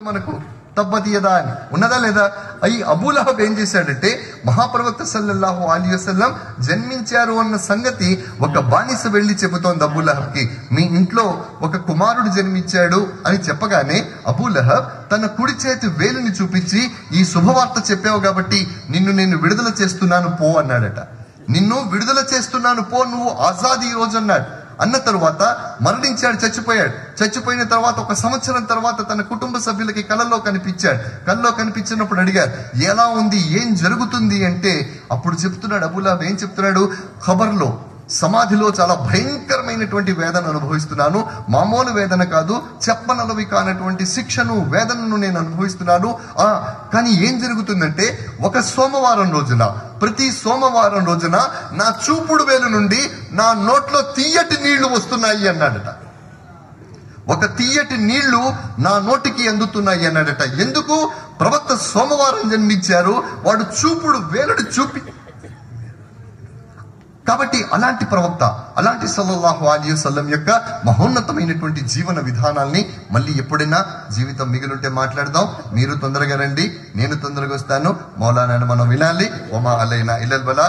మనకు తబ్బతియదా అని ఉన్నదా లేదా? అయి అబూలహబ్ ఏం చేశాడంటే మహాప్రవక్త సల్లల్లాహు అలైహి వసల్లం జన్మించారు అన్న సంగతి ఒక బానిస వెళ్లి చెబుతోంది అబూలహబ్కి. మీ ఇంట్లో ఒక కుమారుడు జన్మించాడు అని చెప్పగానే అబూలహబ్ తన కుడి చేతి వేలుని చూపించి, ఈ శుభవార్త చెప్పావు కాబట్టి నిన్ను నేను విడుదల చేస్తున్నాను పో అన్నాడట. నిన్ను విడుదల చేస్తున్నాను పో, నువ్వు ఆజాద్ ఈ రోజు అన్నాడు. అన్న తరువాత మరణించాడు, చచ్చిపోయాడు. చచ్చిపోయిన తర్వాత 1 సంవత్సరం తర్వాత తన కుటుంబ సభ్యులకి కలలో కనిపించాడు. కలలో కనిపించినప్పుడు అడిగారు, ఎలా ఉంది, ఏం జరుగుతుంది అంటే అప్పుడు చెప్తున్నాడు అబూలహబ్. ఏం చెప్తున్నాడు? ఖబర్లో, సమాధిలో చాలా భయంకరమైనటువంటి వేదన అనుభవిస్తున్నాను. మామూలు వేదన కాదు, చెప్పనలవి కానటువంటి శిక్షను, వేదనను నేను అనుభవిస్తున్నాను. కానీ ఏం జరుగుతుందంటే ఒక సోమవారం రోజున, ప్రతి సోమవారం రోజున నా చూపుడు వేలు నుండి నా నోట్లో తీయటి నీళ్లు వస్తున్నాయి అన్నాడట. ఒక తీయటి నీళ్లు నా నోటికి అందుతున్నాయి అన్నాడట. ఎందుకు? ప్రవక్త సోమవారం జన్మించారు, వాడు చూపుడు వేలుడు చూపి. కాబట్టి అలాంటి ప్రవక్త, అలాంటి సల్లల్లాహు అలైహి వసల్లం యొక్క మహోన్నతమైనటువంటి జీవన విధానాల్ని మళ్ళీ ఎప్పుడైనా జీవితం మిగిలింటే మాట్లాడదాం. మీరు తొందరగా రండి, నేను తొందరగా వస్తాను. మౌలానాను మనం వినాలి. వమా అలైనా ఇల్లల్ బలా.